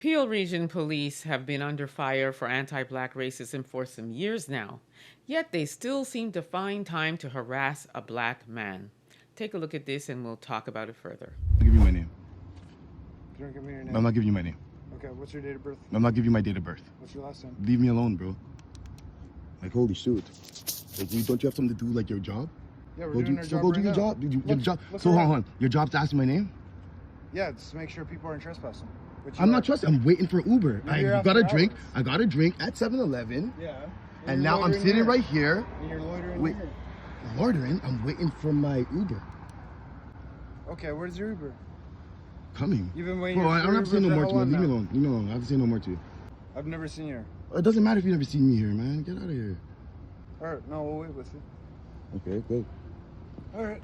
Peel Region Police have been under fire for anti-black racism for some years now, yet they still seem to find time to harass a black man. Take a look at this and we'll talk about it further. I'll give you my name. You don't give me your name. I'm not giving you my name. Okay, what's your date of birth? I'm not giving you my date of birth. What's your last name? Leave me alone, bro. Like, holy shit. Like, don't you have something to do, like, your job? Yeah, we're Go doing do, our so job go right do your now. job. Your job. Look So hold around. on. Your job's to ask me my name? Yeah, just to make sure people aren't trespassing. Which you I'm are. not trusting. I'm waiting for Uber. You're I here got a after drink. hours. I got a drink at 7-Eleven. Yeah. And you're now I'm loitering sitting here. right here. And you're loitering Wait. here. Loitering. I'm waiting for my Uber. Okay, where's your Uber? Coming. You've been waiting Bro, here I for don't have to say Uber no for more how to you. long Leave me now? alone. Leave me alone. I have to say no more to you. I've never seen you. It doesn't matter if you never seen me here, man. Get out of here. Alright, no, we'll wait with you. Okay, good. Alright.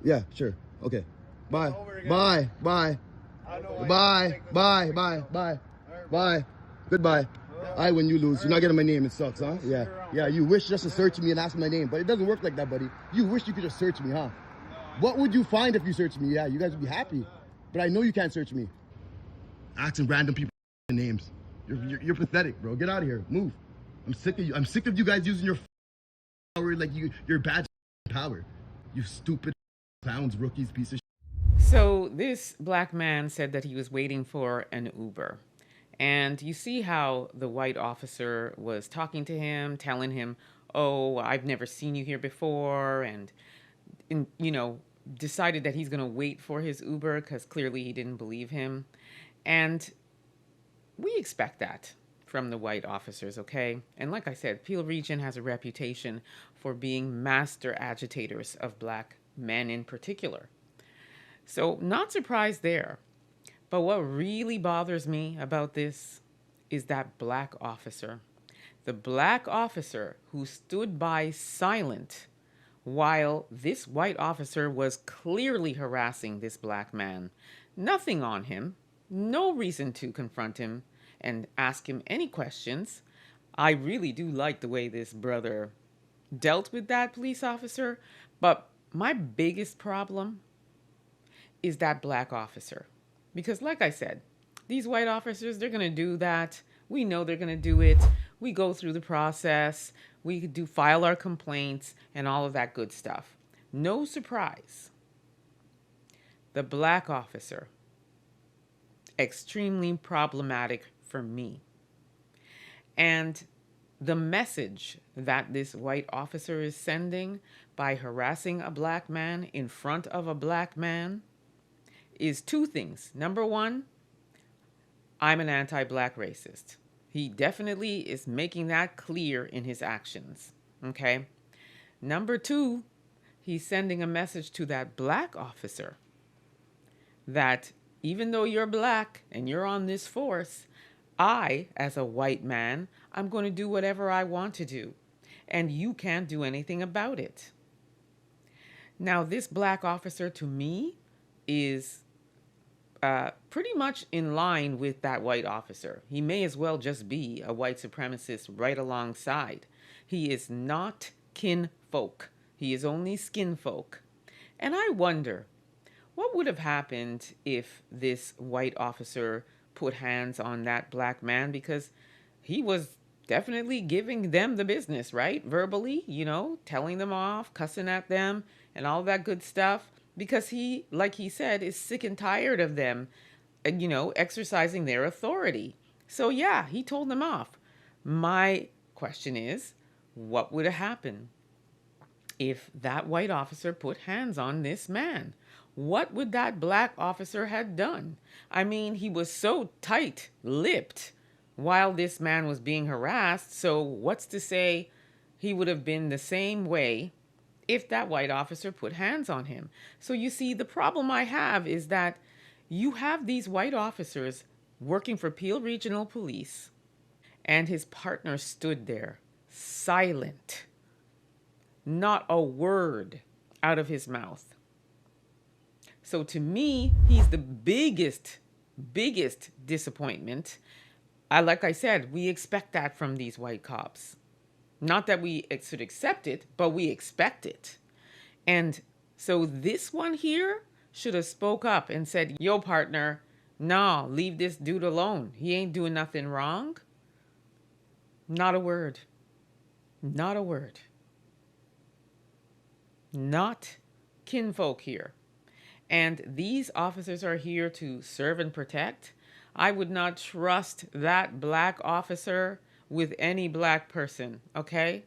Yeah, sure. Okay. Bye. Over again. Bye. Bye. I know why Bye. you take this Bye. break. Bye. Bye. Alright, Bye. Goodbye. I win, you lose. You're not getting my name. It sucks, huh? Yeah. Yeah, you wish just to search me and ask my name, but it doesn't work like that, buddy. You wish you could just search me, huh? What would you find if you searched me? Yeah, you guys would be happy. But I know you can't search me. Asking random people names. You're pathetic, bro. Get out of here. Move. I'm sick of you. I'm sick of you guys using your power like your badge of power. You stupid clowns, rookies, piece of shit. So this black man said that he was waiting for an Uber. And you see how the white officer was talking to him, telling him, oh, I've never seen you here before, and decided that he's going to wait for his Uber because clearly he didn't believe him. And we expect that from the white officers, okay? And like I said, Peel Region has a reputation for being master agitators of black men in particular. So not surprised there. But what really bothers me about this is that black officer. The black officer who stood by silent while this white officer was clearly harassing this black man. Nothing on him, no reason to confront him and ask him any questions. I really do like the way this brother dealt with that police officer, but my biggest problem is that black officer. Because like I said, these white officers, they're going to do that. We know they're going to do it. We go through the process. We do file our complaints and all of that good stuff. No surprise. The black officer, extremely problematic for me. And the message that this white officer is sending by harassing a black man in front of a black man is two things. Number one, I'm an anti-black racist. He definitely is making that clear in his actions, okay? Number two, he's sending a message to that black officer that even though you're black and you're on this force, I, as a white man, I'm going to do whatever I want to do, and you can't do anything about it. Now, this black officer to me is pretty much in line with that white officer. He may as well just be a white supremacist right alongside. He is not kinfolk. He is only skinfolk. And I wonder, what would have happened if this white officer put hands on that black man? Because he was definitely giving them the business, right? Verbally, telling them off, cussing at them, and all that good stuff. Because he, like he said, is sick and tired of them, exercising their authority. So yeah, he told them off. My question is, what would have happened if that white officer put hands on this man? What would that black officer have done? I mean, he was so tight-lipped while this man was being harassed. So what's to say he would have been the same way if that white officer put hands on him? So you see, the problem I have is that you have these white officers working for Peel Regional Police, and his partner stood there, silent, not a word out of his mouth. So to me, he's the biggest disappointment. Like I said, we expect that from these white cops. Not that we should accept it, but we expect it. And so this one here should have spoke up and said, yo, partner, No, leave this dude alone. He ain't doing nothing wrong. Not a word. Not a word. Not kinfolk here. And these officers are here to serve and protect. I would not trust that black officer with any black person, okay?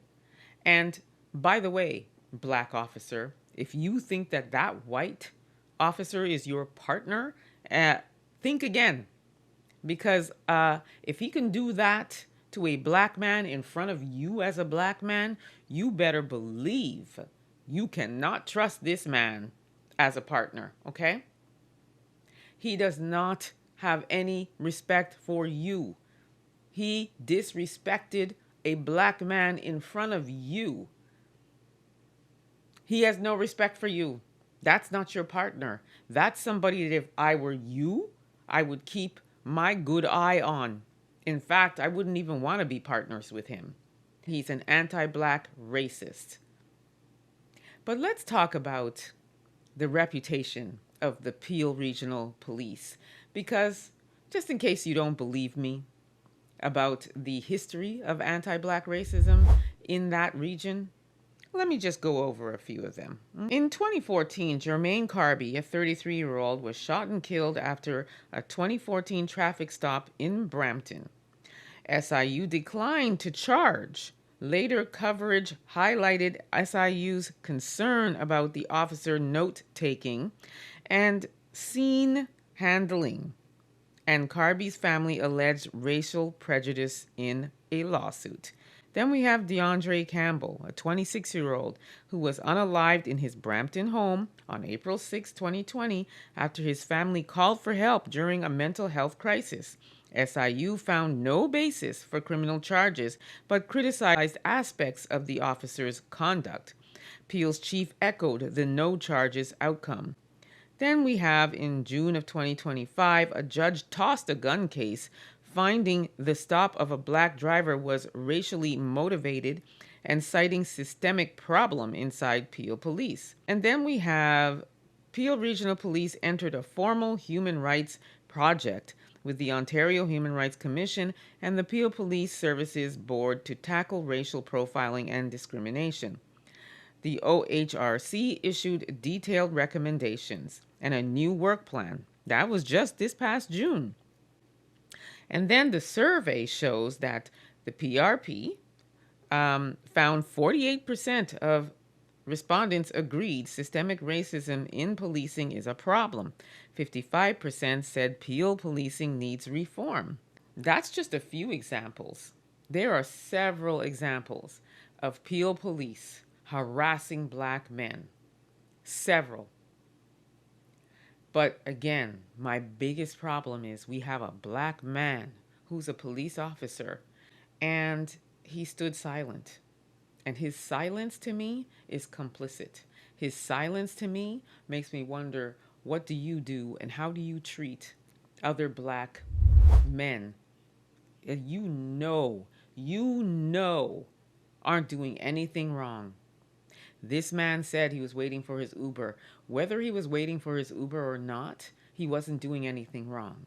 And by the way, black officer, if you think that that white officer is your partner, think again. Because if he can do that to a black man in front of you as a black man, you better believe you cannot trust this man as a partner, okay? He does not have any respect for you. He disrespected a black man in front of you. He has no respect for you. That's not your partner. That's somebody that if I were you, I would keep my good eye on. In fact, I wouldn't even want to be partners with him. He's an anti-black racist. But let's talk about the reputation of the Peel Regional Police, because just in case you don't believe me about the history of anti-black racism in that region, let me just go over a few of them. In 2014, Jermaine Carby, a 33-year-old, was shot and killed after a 2014 traffic stop in Brampton. SIU declined to charge. Later coverage highlighted SIU's concern about the officer note-taking and scene handling, and Carby's family alleged racial prejudice in a lawsuit. Then we have DeAndre Campbell, a 26-year-old who was unalived in his Brampton home on April 6, 2020, after his family called for help during a mental health crisis. SIU found no basis for criminal charges, but criticized aspects of the officer's conduct. Peel's chief echoed the no charges outcome. Then we have, in June of 2025, a judge tossed a gun case, finding the stop of a black driver was racially motivated and citing systemic problem inside Peel Police. And then we have Peel Regional Police entered a formal human rights project with the Ontario Human Rights Commission and the Peel Police Services Board to tackle racial profiling and discrimination. The OHRC issued detailed recommendations and a new work plan. That was just this past June. And then the survey shows that the PRP found 48% of respondents agreed systemic racism in policing is a problem. 55% said Peel policing needs reform. That's just a few examples. There are several examples of Peel police harassing black men. Several. But again, my biggest problem is we have a black man who's a police officer, and he stood silent. And his silence to me is complicit. His silence to me makes me wonder, what do you do and how do you treat other black men you know aren't doing anything wrong? This man said he was waiting for his Uber. Whether he was waiting for his Uber or not, he wasn't doing anything wrong.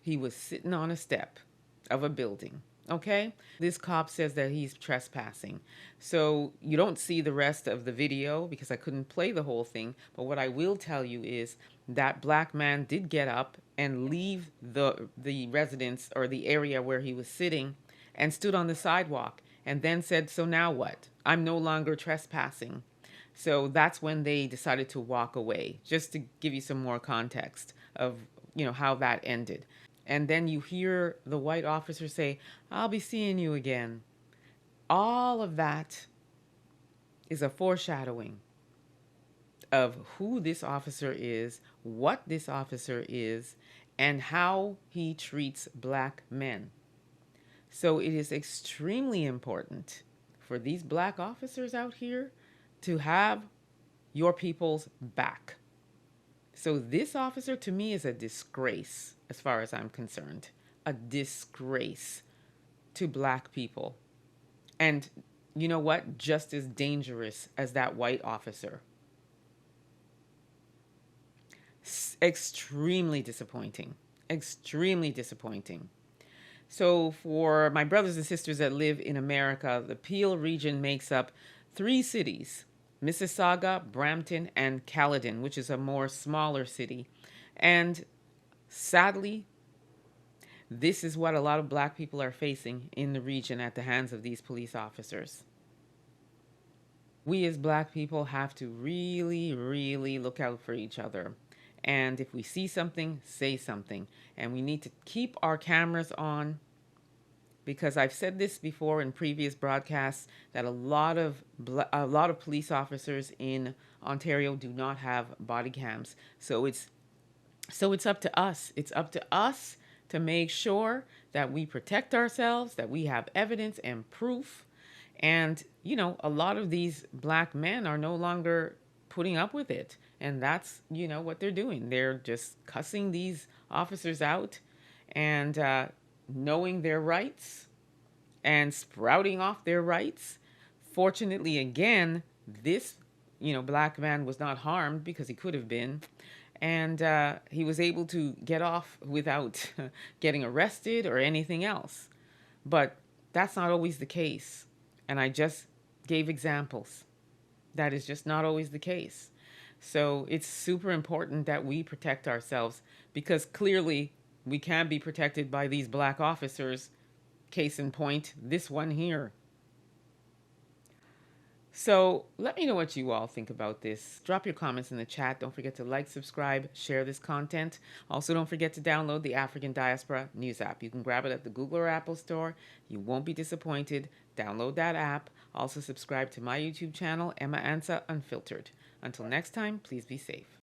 He was sitting on a step of a building, okay? This cop says that he's trespassing. So you don't see the rest of the video because I couldn't play the whole thing. But what I will tell you is that black man did get up and leave the residence or the area where he was sitting and stood on the sidewalk and then said, "So now what? I'm no longer trespassing." So that's when they decided to walk away, just to give you some more context of, how that ended. And then you hear the white officer say, "I'll be seeing you again." All of that is a foreshadowing of who this officer is, what this officer is, and how he treats black men. So it is extremely important for these black officers out here to have your people's back. So this officer to me is a disgrace as far as I'm concerned. A disgrace to black people. And you know what? Just as dangerous as that white officer. Extremely disappointing. extremely disappointing. So, for my brothers and sisters that live in America, the Peel region makes up 3 cities: Mississauga, Brampton, and Caledon, which is a more smaller city. And sadly, this is what a lot of Black people are facing in the region at the hands of these police officers. We as Black people have to really, really look out for each other. And if we see something, say something. And we need to keep our cameras on, because I've said this before in previous broadcasts that a lot of police officers in Ontario do not have body cams. So it's up to us. It's up to us to make sure that we protect ourselves, that we have evidence and proof. And, a lot of these Black men are no longer putting up with it. And that's, what they're doing. They're just cussing these officers out and knowing their rights and sprouting off their rights. Fortunately, again, this, Black man was not harmed, because he could have been. And he was able to get off without getting arrested or anything else. But that's not always the case. And I just gave examples. That is just not always the case. So it's super important that we protect ourselves, because clearly we can be protected by these Black officers. Case in point, this one here. So let me know what you all think about this. Drop your comments in the chat. Don't forget to like, subscribe, share this content. Also, don't forget to download the African Diaspora News app. You can grab it at the Google or Apple store. You won't be disappointed. Download that app. Also, subscribe to my YouTube channel, Emma Ansah Unfiltered. Until next time, please be safe.